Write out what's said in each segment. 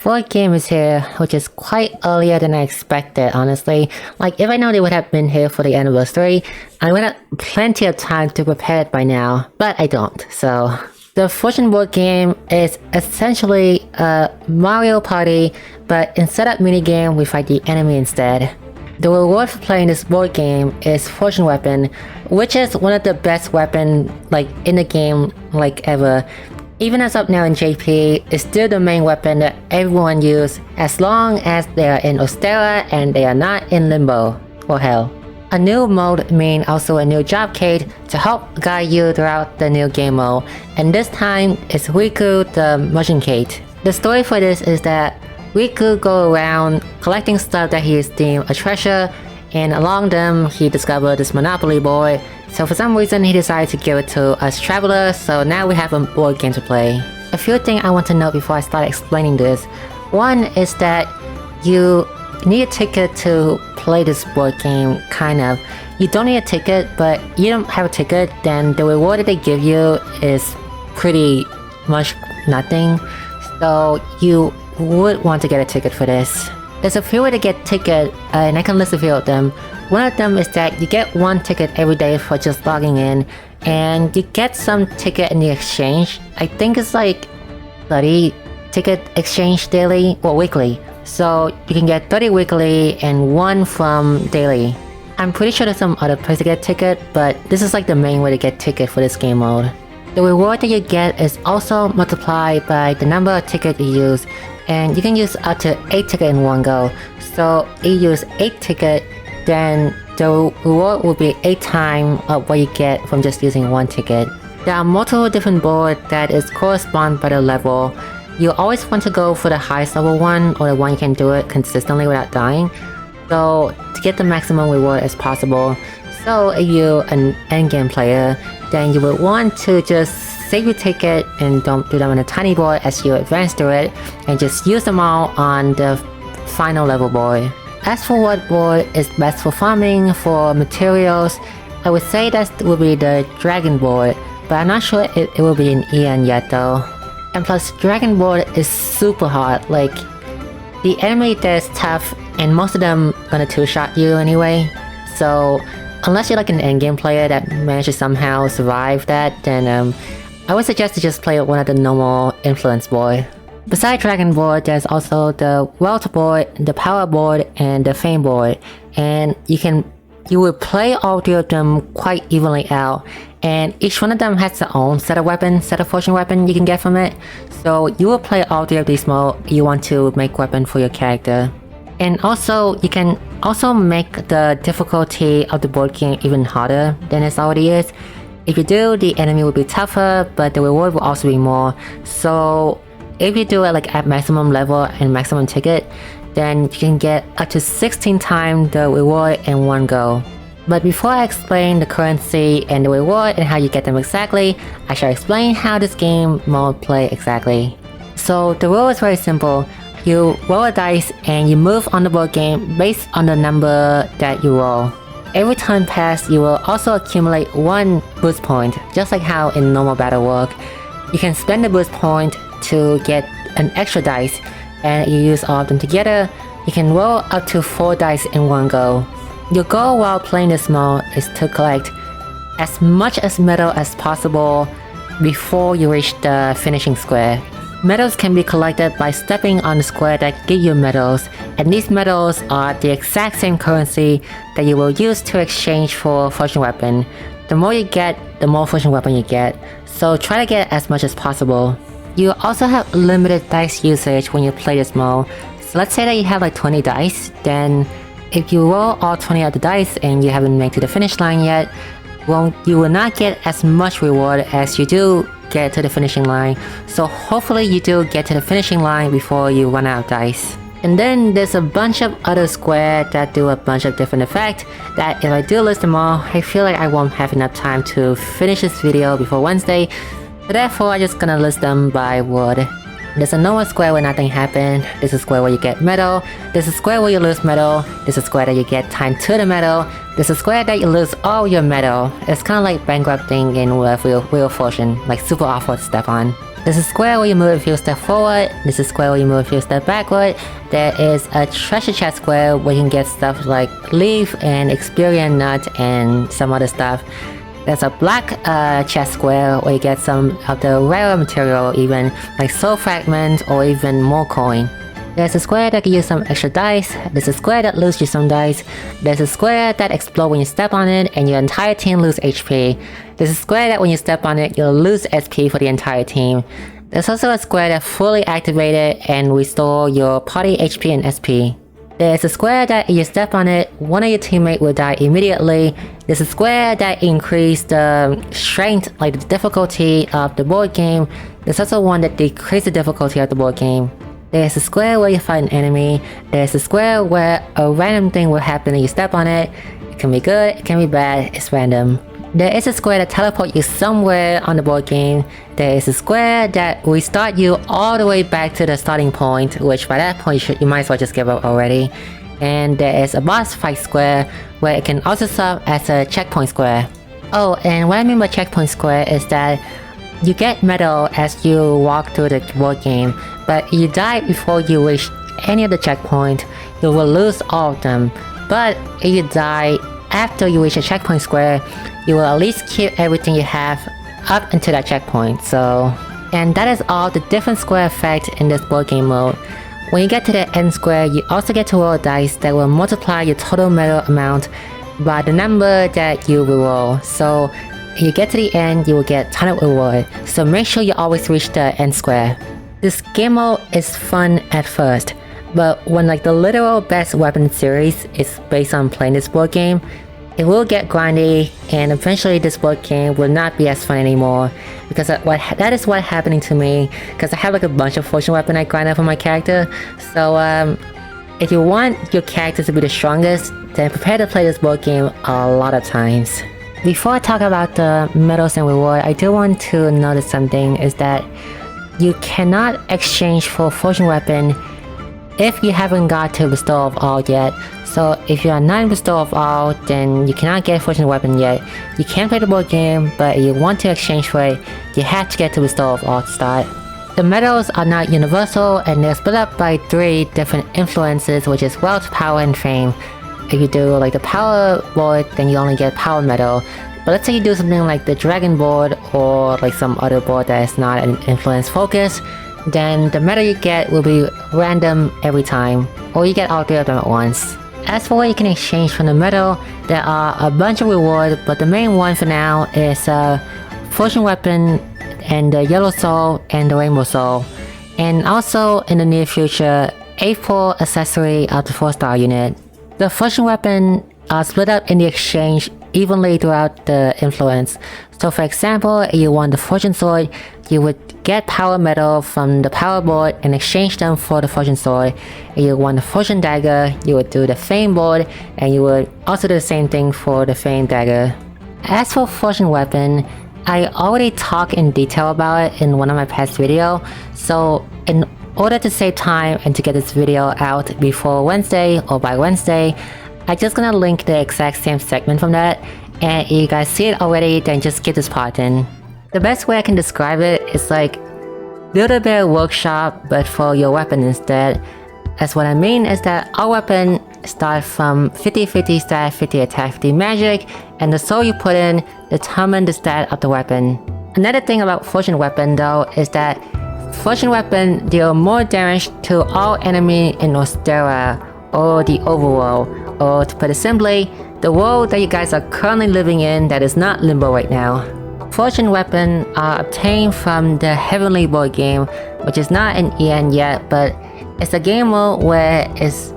Fourth game is here, which is quite earlier than I expected, honestly. Like, if I know they would have been here for the anniversary, I would have plenty of time to prepare it by now, but I don't, so... The Fortune board game is essentially a Mario Party, but instead of minigame, we fight the enemy instead. The reward for playing this board game is Fortune Weapon, which is one of the best weapons in the game ever. Even as up now in JP, it's still the main weapon that everyone uses as long as they are in Orsterra and they are not in Limbo, or Hell. A new mode means also a new job card to help guide you throughout the new game mode, and this time it's Riku the Merchant Card. The story for this is that Riku go around collecting stuff that he deemed a treasure, and along them he discovered this Monopoly board, so for some reason he decided to give it to us travelers, so now we have a board game to play. A few things I want to note before I start explaining this. One is that you need a ticket to play this board game, kind of. You don't need a ticket, but you don't have a ticket, then the reward that they give you is pretty much nothing, so you would want to get a ticket for this. There's a few ways to get ticket, and I can list a few of them. One of them is that you get one ticket every day for just logging in, and you get some ticket in the exchange. I think it's like 30 ticket exchange daily or weekly. So you can get 30 weekly and 1 from daily. I'm pretty sure there's some other place to get ticket, but this is like the main way to get ticket for this game mode. The reward that you get is also multiplied by the number of tickets you use, and you can use up to 8 tickets in one go. So if you use 8 tickets, then the reward will be 8 times of what you get from just using 1 ticket. There are multiple different boards that is correspond by the level. You always want to go for the highest level one, or the one you can do it consistently without dying. So to get the maximum reward as possible. So if you're an endgame player, then you would want to just save your ticket and don't do them on a tiny board as you advance through it, and just use them all on the final level board. As for what board is best for farming for materials, I would say that would be the Dragon board, but I'm not sure it will be in Ian yet though. And plus, Dragon board is super hard. Like, the enemy there is tough, and most of them gonna two-shot you anyway. So, unless you're like an endgame player that manages to somehow survive that, then I would suggest to just play one of the normal influence board. Besides Dragon board, there's also the Wealth board, the Power board, and the Fame board. And you will play all 3 of them quite evenly out, and each one of them has their own set of fortune weapon you can get from it. So you will play all 3 of these modes if you want to make weapon for your character. And also, you can also make the difficulty of the board game even harder than it already is. If you do, the enemy will be tougher, but the reward will also be more. So if you do it at maximum level and maximum ticket, then you can get up to 16 times the reward in one go. But before I explain the currency and the reward and how you get them exactly, I shall explain how this game mode play exactly. So the rule is very simple. You roll a dice and you move on the board game based on the number that you roll. Every turn passed, you will also accumulate 1 boost point, just like how in normal battle work. You can spend the boost point to get an extra dice, and you use all of them together, you can roll up to 4 dice in one go. Your goal while playing this mode is to collect as much as metal as possible before you reach the finishing square. Medals can be collected by stepping on the square that give you medals, and these medals are the exact same currency that you will use to exchange for fortune weapon. The more you get, the more fortune weapon you get, so try to get as much as possible. You also have limited dice usage when you play this mode. So let's say that you have 20 dice, then if you roll all 20 of the dice and you haven't made to the finish line yet, well, you will not get as much reward as you do get to the finishing line. So hopefully you do get to the finishing line before you run out of dice. And then there's a bunch of other squares that do a bunch of different effects that if I do list them all, I feel like I won't have enough time to finish this video before Wednesday. So therefore, I'm just gonna list them by word. There's a normal square where nothing happened, there's a square where you get metal, there's a square where you lose metal, there's a square that you get time to the metal, there's a square that you lose all your metal. It's kinda like bankrupting in Wheel of Fortune, like super awful to step on. There's a square where you move if you step forward, there's a square where you move if you step backward, there is a treasure chest square where you can get stuff like leaf and experience nut and some other stuff. There's a black chest square where you get some of the rarer material, even like soul fragments or even more coin. There's a square that can use some extra dice, there's a square that loses you some dice, there's a square that explodes when you step on it and your entire team lose HP. There's a square that when you step on it, you'll lose SP for the entire team. There's also a square that fully activated and restore your party HP and SP. There's a square that if you step on it, one of your teammates will die immediately. There's a square that increases the strength, like the difficulty of the board game. There's also one that decreases the difficulty of the board game. There's a square where you fight an enemy. There's a square where a random thing will happen and you step on it. It can be good, it can be bad, it's random. There is a square that teleports you somewhere on the board game. There is a square that restart you all the way back to the starting point, which by that point you might as well just give up already. And there is a boss fight square where it can also serve as a checkpoint square. Oh, and what I mean by checkpoint square is that you get medal as you walk through the board game, but if you die before you reach any of the checkpoint, you will lose all of them. But if you die after you reach a checkpoint square, you will at least keep everything you have up until that checkpoint. And that is all the different square effects in this board game mode. When you get to the end square, you also get to roll dice that will multiply your total medal amount by the number that you will roll. So if you get to the end, you will get a ton of reward. So make sure you always reach the end square. This game mode is fun at first, but when like the literal best weapon series is based on playing this board game, it will get grindy and eventually this board game will not be as fun anymore, because that is what happening to me, because I have like a bunch of fortune weapon I grind up for my character. So if you want your character to be the strongest, then prepare to play this board game a lot of times. Before I talk about the medals and reward, I do want to notice something, is that you cannot exchange for fortune weapon if you haven't got to Bestow of All yet. So if you are not in Bestow of All, then you cannot get fortune weapon yet. You can play the board game, but if you want to exchange for it, you have to get to Bestow of All to start. The medals are not universal and they're split up by 3 different influences, which is wealth, power, and fame. If you do like the power board, then you only get power medal. But let's say you do something like the dragon board or like some other board that is not an influence focus, then the medal you get will be random every time, or you get all 3 of them at once. As for what you can exchange from the medal, there are a bunch of rewards, but the main one for now is fortune weapon and the yellow soul and the rainbow soul. And also in the near future, A4 accessory of the 4-star unit. The fortune weapon are split up in the exchange evenly throughout the influence. So for example, if you want the fortune sword, you would get power medal from the power board and exchange them for the fortune sword. If you want the fortune dagger, you would do the fame board and you would also do the same thing for the fame dagger. As for fortune weapon, I already talked in detail about it in one of my past videos, so in order to save time and to get this video out before Wednesday or by Wednesday, I'm just gonna link the exact same segment from that, and if you guys see it already, then just skip this part in. The best way I can describe it is like Build-A-Bear Workshop but for your weapon instead. As what I mean is that our weapon starts from 50-50 stat, 50 attack, 50 magic, and the soul you put in determines the stat of the weapon. Another thing about fortune weapon though is that fortune weapon deal more damage to all enemy in Orsterra, or the overworld, or to put it simply, the world that you guys are currently living in that is not Limbo right now. Fortune weapon are obtained from the Heavenly board game, which is not an EN yet, but it's a game mode where it's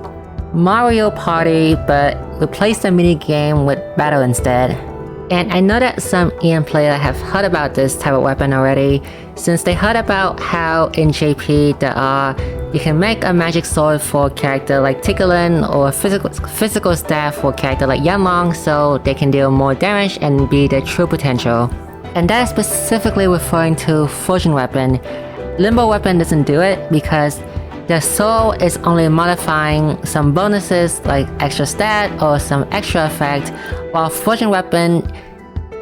Mario Party but replace the mini game with battle instead. And I know that some EN players have heard about this type of weapon already, since they heard about how in JP you can make a magic sword for a character like Ticklin or a physical staff for a character like Yanlong, so they can deal more damage and be their true potential. And that is specifically referring to fortune weapon. Limbo weapon doesn't do it because the soul is only modifying some bonuses like extra stat or some extra effect, while fortune weapon,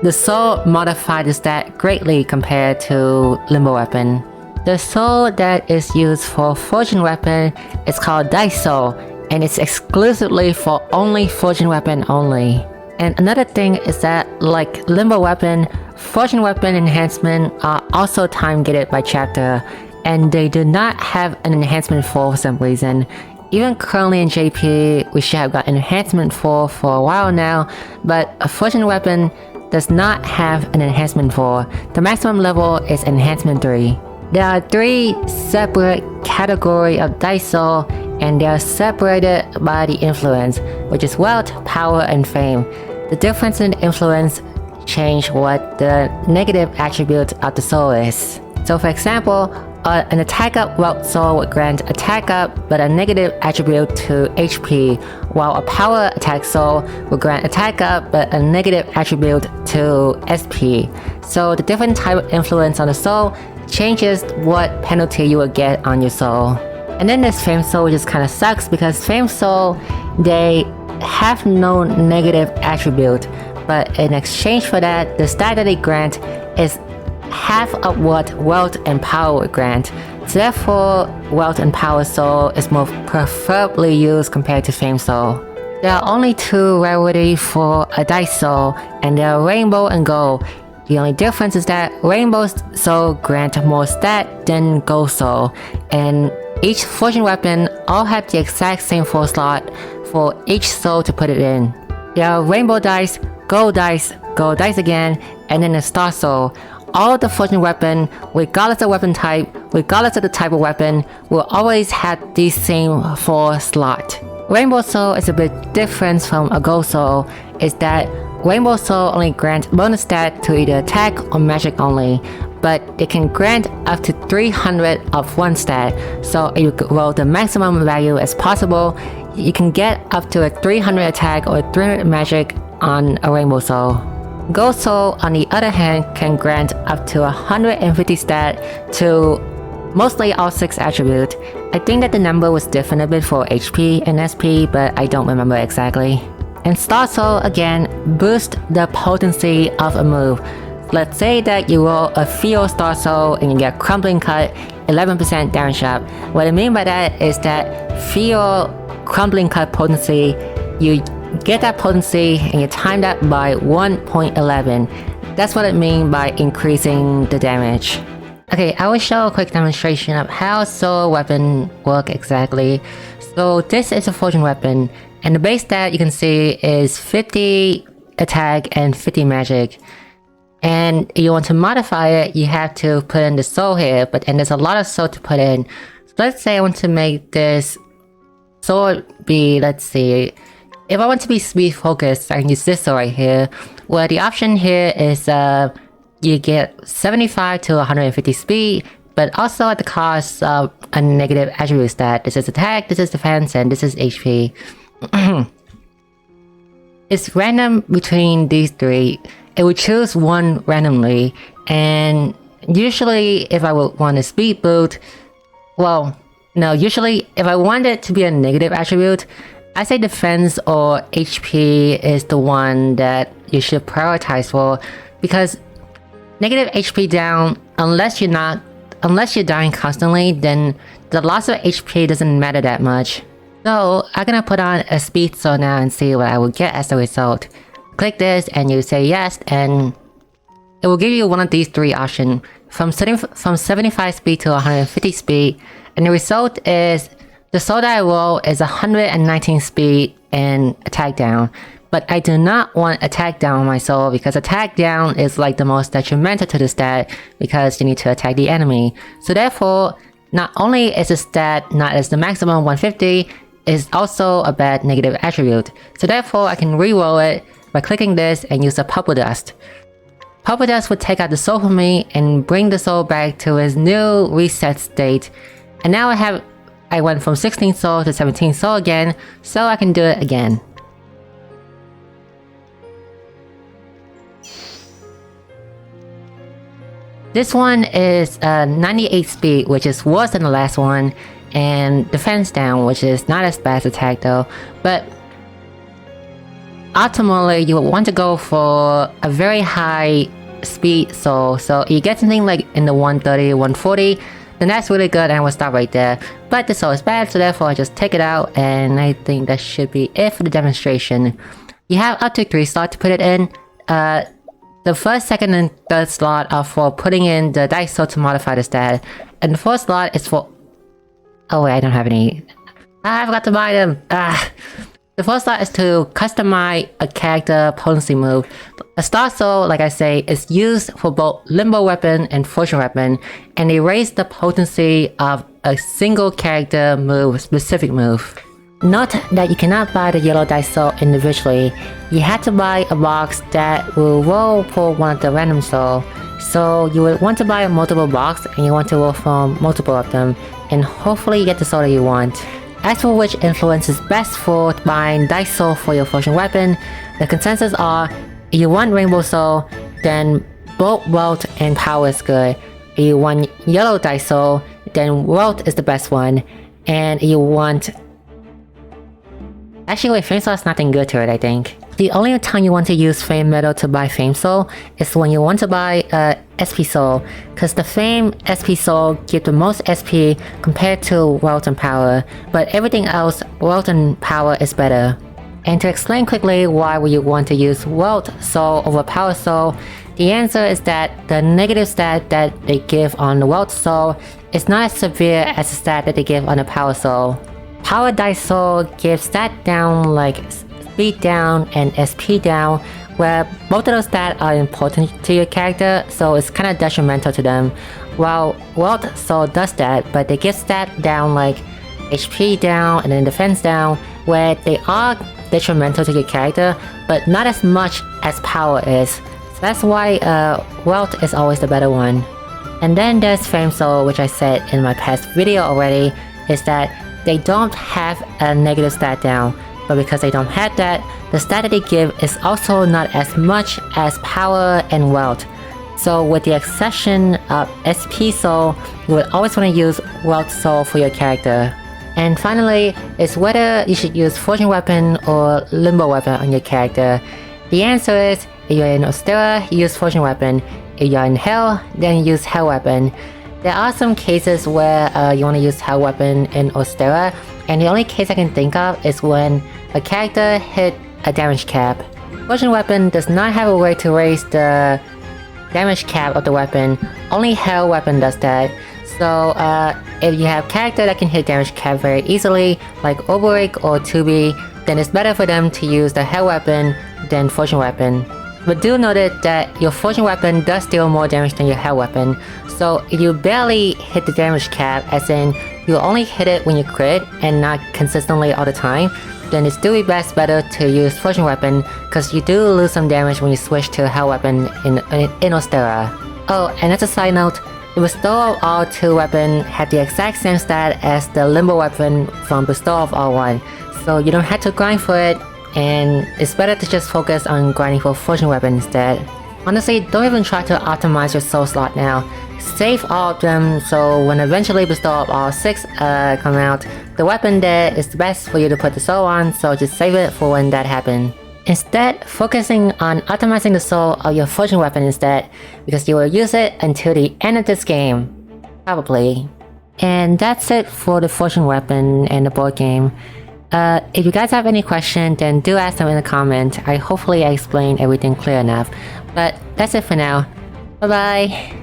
the soul modified the stat greatly compared to Limbo weapon. The soul that is used for forging weapon is called Dice Soul, and it's exclusively for only forging weapon only. And another thing is that, like Limbo Weapon, forging weapon enhancement are also time gated by chapter, and they do not have an enhancement for some reason. Even currently in JP, we should have got enhancement for a while now, but a forging weapon does not have an enhancement for. The maximum level is enhancement 3. There are 3 separate categories of Dice Soul, and they are separated by the influence, which is wealth, power, and fame. The difference in influence change what the negative attribute of the soul is. So for example, an attack up wealth soul would grant attack up but a negative attribute to HP, while a power attack soul would grant attack up but a negative attribute to SP. So the different type of influence on the soul changes what penalty you will get on your soul. And then there's Fame Soul, which just kind of sucks because Fame Soul, they have no negative attribute, but in exchange for that, the stat that they grant is half of what Wealth and Power would grant. So therefore, Wealth and Power Soul is more preferably used compared to Fame Soul. There are only 2 rarity for a Dice Soul, and they are Rainbow and Gold. The only difference is that Rainbow Soul grant more stat than Gold Soul, and each forging weapon all have the exact same 4 slot for each soul to put it in. There are Rainbow Dice, Gold Dice again, and then a Star Soul. All of the forging weapon, regardless of weapon type, regardless of the type of weapon, will always have these same 4 slot. Rainbow Soul is a bit different from a Gold Soul, is that Rainbow Soul only grants bonus stat to either attack or magic only, but it can grant up to 300 of one stat, so if you roll the maximum value as possible, you can get up to a 300 attack or 300 magic on a Rainbow Soul. Gold Soul, on the other hand, can grant up to 150 stat to mostly all 6 attributes. I think that the number was different a bit for HP and SP, but I don't remember exactly. And Star Soul, again, boosts the potency of a move. Let's say that you roll a Feel Star Soul and you get Crumbling Cut, 11% damage up. What I mean by that is that Feel Crumbling Cut potency, you get that potency and you time that by 1.11. That's what I mean by increasing the damage. Okay, I will show a quick demonstration of how soul weapon work exactly. So this is a forging weapon, and the base stat you can see is 50 attack and 50 magic. And if you want to modify it, you have to put in the soul here, and there's a lot of soul to put in. So let's say I want to make this sword be, let's see, if I want to be speed focused, I can use this sword right here, where the option here is you get 75 to 150 speed, but also at the cost of a negative attribute stat. This is attack, this is defense, and this is HP. It's random between these 3. It would choose one randomly, and usually if I would want a speed boot, well, no, usually if I want it to be a negative attribute, I say defense or HP is the one that you should prioritize for, because negative HP down, unless you're dying constantly, then the loss of HP doesn't matter that much. So I'm gonna put on a speed soul now and see what I will get as a result. Click this and you say yes, and it will give you one of these 3 options, from 75 speed to 150 speed, and the result is the soul that I roll is 119 speed and attack down. But I do not want attack down on my soul, because attack down is like the most detrimental to the stat, because you need to attack the enemy. So therefore, not only is the stat not as the maximum 150, it's also a bad negative attribute. So therefore, I can re-roll it by clicking this and use a Purple Dust. Purple Dust would take out the soul for me and bring the soul back to its new reset state. And now I went from 16 soul to 17 soul again, so I can do it again. This one is 98 speed, which is worse than the last one, and defense down, which is not as bad as attack though. But optimally, you would want to go for a very high speed soul. So you get something like in the 130, 140, then that's really good and we'll stop right there. But the soul is bad, so therefore I just take it out, and I think that should be it for the demonstration. You have up to 3 slots to put it in. The first, second, and third slot are for putting in the dice soul to modify the stat, and the fourth slot is for... Oh wait, I don't have any. I forgot to buy them! The first slot is to customize a character potency move. A star soul, like I say, is used for both Limbo Weapon and Fortune Weapon, and they raise the potency of a single character move, specific move. Note that you cannot buy the yellow dice soul individually. You have to buy a box that will roll for one of the random soul. So you would want to buy a multiple box, and you want to roll from multiple of them, and hopefully you get the soul that you want. As for which influence is best for buying dice soul for your Fortune Weapon, the consensus are, if you want Rainbow Soul, then both Wealth and Power is good. If you want Yellow Dice Soul, then Wealth is the best one. And if you want... Actually wait, Fame Soul has nothing good to it, I think. The only time you want to use Fame Metal to buy Fame Soul is when you want to buy SP Soul, because the Fame SP Soul give the most SP compared to Wealth and Power, but everything else, Wealth and Power is better. And to explain quickly why would you want to use Wealth Soul over Power Soul, the answer is that the negative stat that they give on the Wealth Soul is not as severe as the stat that they give on the Power Soul. Power Dice Soul gives stat down like speed down and SP down, where both of those stats are important to your character, so it's kinda detrimental to them. While Wealth Soul does that, but they give stat down like HP down and then defense down, where they are detrimental to your character, but not as much as Power is. So that's why Wealth is always the better one. And then there's Fame Soul, which I said in my past video already, is that they don't have a negative stat down, but because they don't have that, the stat that they give is also not as much as Power and Wealth. So with the exception of SP Soul, you would always want to use Wealth Soul for your character. And finally, is whether you should use Fortune Weapon or Limbo Weapon on your character. The answer is, if you're in Orsterra, you use Fortune Weapon. If you're in Hell, then you use Hell Weapon. There are some cases where you want to use Hell Weapon in Orsterra, and the only case I can think of is when a character hit a damage cap. Fortune Weapon does not have a way to raise the damage cap of the weapon, only Hell Weapon does that. So if you have character that can hit damage cap very easily, like Oberic or 2B, then it's better for them to use the Hell Weapon than Fortune Weapon. But do note that your Fortune Weapon does deal more damage than your Hell Weapon. So if you barely hit the damage cap, as in you only hit it when you crit and not consistently all the time, then it's still best better to use Fortune Weapon, because you do lose some damage when you switch to Hell Weapon in Orsterra. Oh, and as a side note, the Bestow of All 2 weapon had the exact same stat as the Limbo Weapon from Bestow of All 1, so you don't have to grind for it, and it's better to just focus on grinding for Fortune Weapon instead. Honestly, don't even try to optimize your soul slot now. Save all of them, so when eventually Bestow of All 6 come out, the weapon there is the best for you to put the soul on, so just save it for when that happens. Instead, focusing on optimizing the soul of your Fortune Weapon instead, because you will use it until the end of this game. Probably. And that's it for the Fortune Weapon and the board game. If you guys have any questions, then do ask them in the comment. Hopefully I explained everything clear enough. But that's it for now. Bye bye!